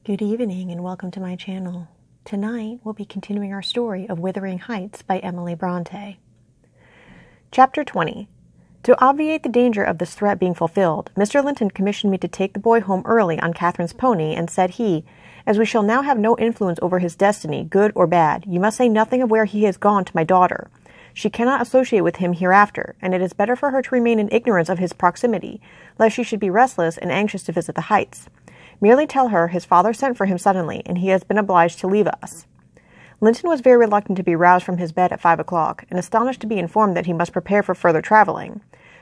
Good evening and welcome to my channel. Tonight we'll be continuing our story of Wuthering Heights by Emily Bronte. Chapter 20. To obviate the danger of this threat being fulfilled, Mr. Linton commissioned me to take the boy home early on Catherine's pony, and said he, "As we shall now have no influence over his destiny, good or bad, you must say nothing of where he has gone to my daughter. She cannot associate with him hereafter, and it is better for her to remain in ignorance of his proximity, lest she should be restless and anxious to visit the Heights. Merely tell her his father sent for him suddenly, and he has been obliged to leave us." Linton was very reluctant to be roused from his bed at 5 o'clock, and astonished to be informed that he must prepare for further travelling.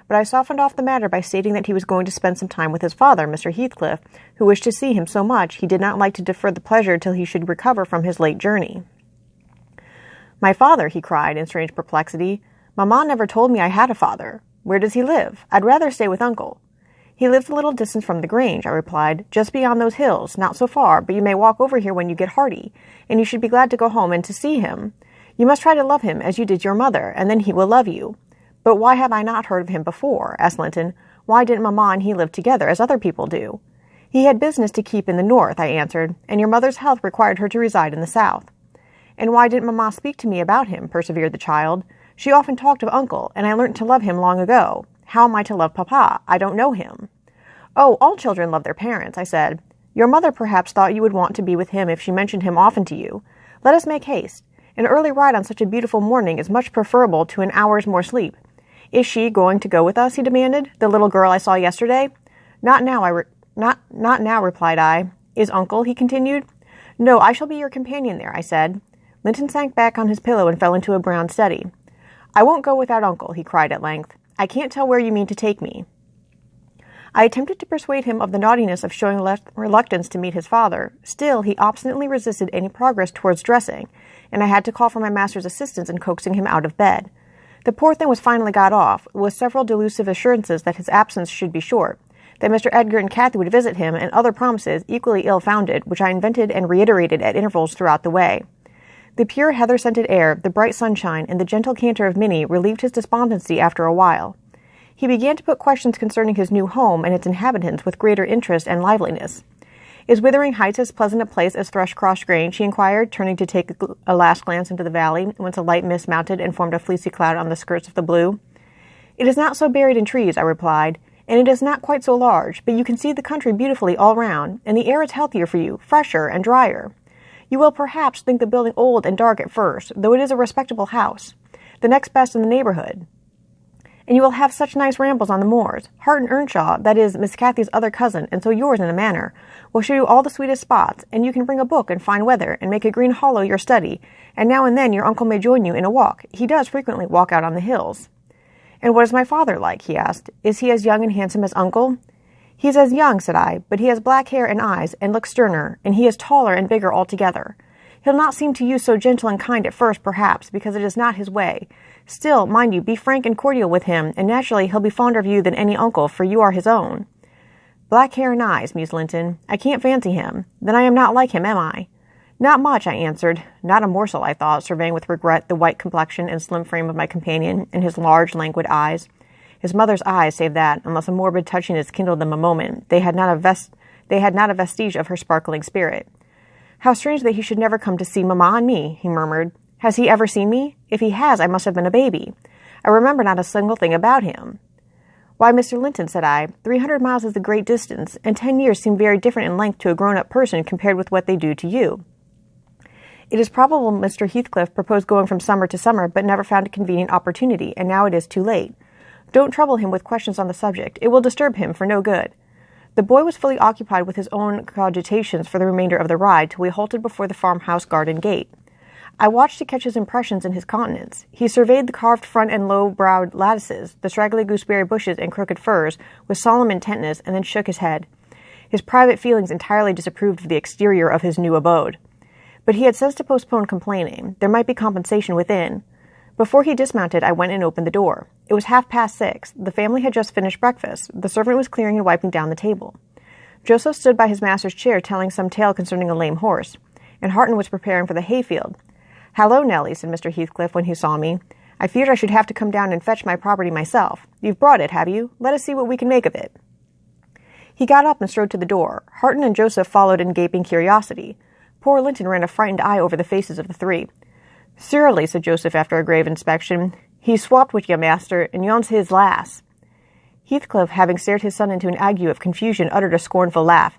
But I softened off the matter by stating that he was going to spend some time with his father, Mr. Heathcliff, who wished to see him so much he did not like to defer the pleasure till he should recover from his late journey. "My father," he cried in strange perplexity. "Mamma never told me I had a father. Where does he live? I'd rather stay with uncle." "He lives a little distance from the Grange," I replied, "just beyond those hills, not so far, but you may walk over here when you get hearty, and you should be glad to go home and to see him. You must try to love him as you did your mother, and then he will love you." "But why have I not heard of him before?" asked Linton. "Why didn't Mamma and he live together, as other people do?" "He had business to keep in the north," I answered, "and your mother's health required her to reside in the south." "And why didn't Mamma speak to me about him?" persevered the child. "She often talked of uncle, and I learnt to love him long ago. How am I to love Papa? I don't know him." "Oh, all children love their parents," I said. "Your mother perhaps thought you would want to be with him if she mentioned him often to you. Let us make haste. An early ride on such a beautiful morning is much preferable to an hour's more sleep. Is she going to go with us?" he demanded. "The little girl I saw yesterday?" Not now," replied I. "Is uncle?" he continued. "No, I shall be your companion there," I said. Linton sank back on his pillow and fell into a brown study. "I won't go without uncle," he cried at length. "I can't tell where you mean to take me." I attempted to persuade him of the naughtiness of showing reluctance to meet his father. Still, he obstinately resisted any progress towards dressing, and I had to call for my master's assistance in coaxing him out of bed. The poor thing was finally got off, with several delusive assurances that his absence should be short, that Mr. Edgar and Cathy would visit him, and other promises, equally ill-founded, which I invented and reiterated at intervals throughout the way. The pure heather-scented air, the bright sunshine, and the gentle canter of Minnie relieved his despondency after a while. He began to put questions concerning his new home and its inhabitants with greater interest and liveliness. "Is Wuthering Heights as pleasant a place as Thrushcross Grange?" he inquired, turning to take a last glance into the valley, whence a light mist mounted and formed a fleecy cloud on the skirts of the blue. "It is not so buried in trees," I replied, "and it is not quite so large, but you can see the country beautifully all round, and the air is healthier for you, fresher and drier. You will perhaps think the building old and dark at first, though it is a respectable house, the next best in the neighbourhood. And you will have such nice rambles on the moors. Hart and Earnshaw, that is, Miss Cathy's other cousin, and so yours in a manner, will show you all the sweetest spots, and you can bring a book in fine weather, and make a green hollow your study, and now and then your uncle may join you in a walk. He does frequently walk out on the hills." "And what is my father like?" he asked. "Is he as young and handsome as uncle?" "He is as young," said I, "but he has black hair and eyes, and looks sterner, and he is taller and bigger altogether. He'll not seem to you so gentle and kind at first, perhaps, because it is not his way. Still, mind you, be frank and cordial with him, and naturally he'll be fonder of you than any uncle, for you are his own." "Black hair and eyes," mused Linton. "I can't fancy him. Then I am not like him, am I?" "Not much," I answered. Not a morsel, I thought, surveying with regret the white complexion and slim frame of my companion, and his large, languid eyes. His mother's eyes, save that, unless a morbid touchiness kindled them a moment, they had not a vestige of her sparkling spirit. "How strange that he should never come to see Mamma and me," he murmured. "Has he ever seen me? If he has, I must have been a baby. I remember not a single thing about him." "Why, Mr. Linton," said I, 300 miles is a great distance, and 10 years seem very different in length to a grown-up person compared with what they do to you. It is probable Mr. Heathcliff proposed going from summer to summer, but never found a convenient opportunity, and now it is too late. Don't trouble him with questions on the subject. It will disturb him for no good." The boy was fully occupied with his own cogitations for the remainder of the ride till we halted before the farmhouse garden gate. I watched to catch his impressions in his countenance. He surveyed the carved front and low-browed lattices, the straggly gooseberry bushes and crooked firs, with solemn intentness, and then shook his head. His private feelings entirely disapproved of the exterior of his new abode. But he had sense to postpone complaining. There might be compensation within. Before he dismounted, I went and opened the door. It was 6:30. The family had just finished breakfast. The servant was clearing and wiping down the table. Joseph stood by his master's chair telling some tale concerning a lame horse, and Harton was preparing for the hayfield. "Hallo, Nellie," said Mr. Heathcliff when he saw me. "I feared I should have to come down and fetch my property myself. You've brought it, have you? Let us see what we can make of it." He got up and strode to the door. Harton and Joseph followed in gaping curiosity. Poor Linton ran a frightened eye over the faces of the three. "Surely," said Joseph after a grave inspection, "he's swapped with ye, master, and yon's his lass." Heathcliff, having stared his son into an ague of confusion, uttered a scornful laugh.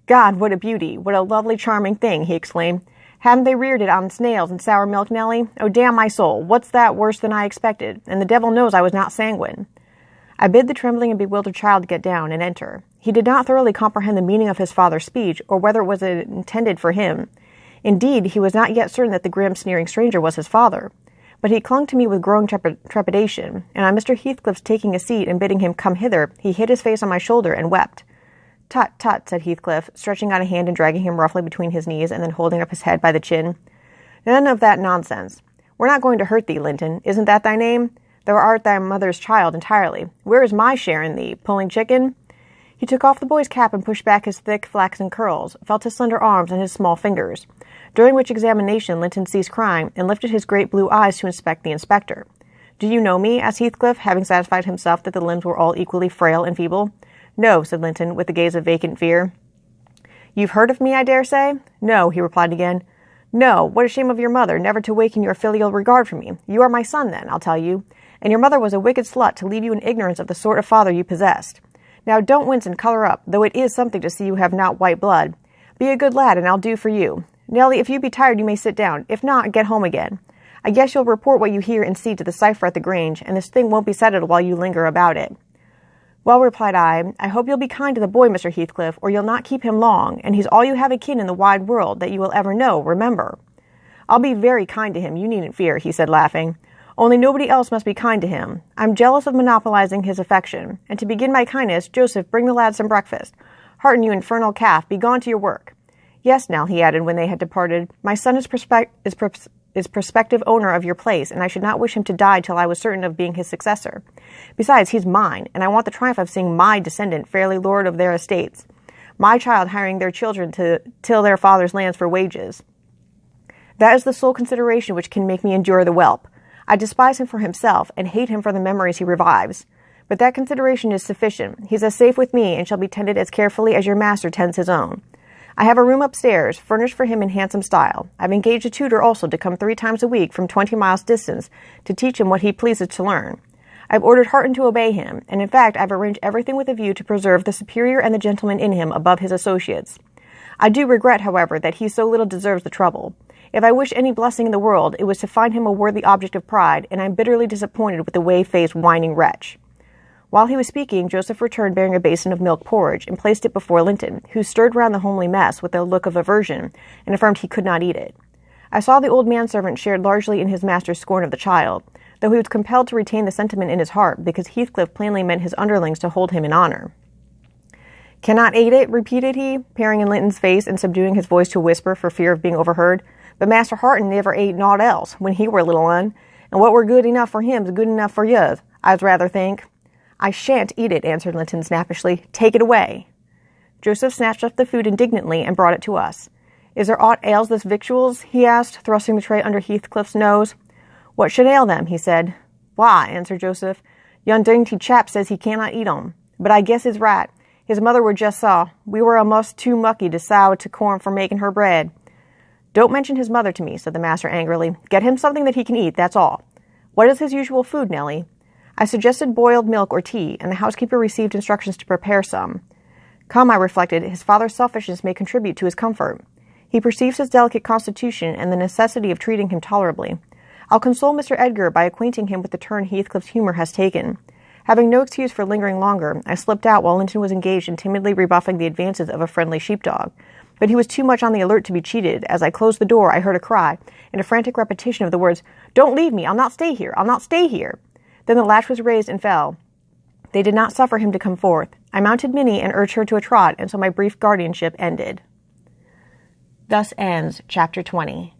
"God, what a beauty! What a lovely, charming thing!" he exclaimed. "Haven't they reared it on snails and sour milk, Nellie? Oh, damn my soul! What's that worse than I expected? And the devil knows I was not sanguine." I bid the trembling and bewildered child get down and enter. He did not thoroughly comprehend the meaning of his father's speech, or whether it was intended for him. Indeed, he was not yet certain that the grim, sneering stranger was his father. But he clung to me with growing trepidation, and on Mr. Heathcliff's taking a seat and bidding him come hither, he hid his face on my shoulder and wept. "Tut, tut," said Heathcliff, stretching out a hand and dragging him roughly between his knees, and then holding up his head by the chin. "None of that nonsense. We're not going to hurt thee, Linton. Isn't that thy name? Thou art thy mother's child entirely. Where is my share in thee? Pulling chicken?" He took off the boy's cap and pushed back his thick, flaxen curls, felt his slender arms and his small fingers, during which examination Linton ceased crying and lifted his great blue eyes to inspect the inspector. "Do you know me?" asked Heathcliff, having satisfied himself that the limbs were all equally frail and feeble. "No," said Linton, with a gaze of vacant fear. "You've heard of me, I dare say?" "No," he replied again. "No, what a shame of your mother, never to waken your filial regard for me. You are my son, then, I'll tell you. And your mother was a wicked slut to leave you in ignorance of the sort of father you possessed. Now don't wince and colour up, though it is something to see you have not white blood. Be a good lad, and I'll do for you. Nellie, if you be tired, you may sit down. If not, get home again. I guess you'll report what you hear and see to the cipher at the Grange, and this thing won't be settled while you linger about it." "Well," replied I hope you'll be kind to the boy, Mr. Heathcliff, or you'll not keep him long, and he's all you have a kin in the wide world that you will ever know, remember." "I'll be very kind to him, you needn't fear," he said, laughing. "Only nobody else must be kind to him. I'm jealous of monopolizing his affection. And to begin my kindness, Joseph, bring the lad some breakfast. Harton, you infernal calf, be gone to your work. Yes, Nell," he added when they had departed, "my son is prospective owner of your place, and I should not wish him to die till I was certain of being his successor. Besides, he's mine, and I want the triumph of seeing my descendant fairly lord of their estates. My child hiring their children to till their father's lands for wages. That is the sole consideration which can make me endure the whelp. I despise him for himself, and hate him for the memories he revives. But that consideration is sufficient. He's as safe with me, and shall be tended as carefully as your master tends his own. I have a room upstairs, furnished for him in handsome style. I've engaged a tutor also to come 3 times a week from 20 miles distance to teach him what he pleases to learn. I've ordered Harton to obey him, and in fact I've arranged everything with a view to preserve the superior and the gentleman in him above his associates. I do regret, however, that he so little deserves the trouble. If I wish any blessing in the world, it was to find him a worthy object of pride, and I'm bitterly disappointed with the whey-faced, whining wretch." While he was speaking, Joseph returned bearing a basin of milk porridge, and placed it before Linton, who stirred round the homely mess with a look of aversion, and affirmed he could not eat it. I saw the old manservant shared largely in his master's scorn of the child, though he was compelled to retain the sentiment in his heart, because Heathcliff plainly meant his underlings to hold him in honour. "Cannot eat it?" repeated he, peering in Linton's face and subduing his voice to a whisper for fear of being overheard. "But Master Harton never ate naught else, when he were a little un, and what were good enough for him's good enough for yuz, I'd rather think." "I shan't eat it," answered Linton snappishly. "Take it away." Joseph snatched up the food indignantly and brought it to us. "Is there aught ails this victuals?" he asked, thrusting the tray under Heathcliff's nose. "What should ail them?" he said. "Why," answered Joseph, "yon dainty chap says he cannot eat 'em. But I guess he's right. His mother were just saw. We were a'most too mucky to sow to corn for making her bread." "Don't mention his mother to me," said the master angrily. "Get him something that he can eat, that's all. What is his usual food, Nellie?" I suggested boiled milk or tea, and the housekeeper received instructions to prepare some. Come, I reflected, his father's selfishness may contribute to his comfort. He perceives his delicate constitution and the necessity of treating him tolerably. I'll console Mr. Edgar by acquainting him with the turn Heathcliff's humour has taken. Having no excuse for lingering longer, I slipped out while Linton was engaged in timidly rebuffing the advances of a friendly sheepdog. But he was too much on the alert to be cheated. As I closed the door, I heard a cry, and a frantic repetition of the words, "Don't leave me! I'll not stay here! I'll not stay here!" Then the latch was raised and fell. They did not suffer him to come forth. I mounted Minnie and urged her to a trot, and so my brief guardianship ended. Thus ends Chapter 20.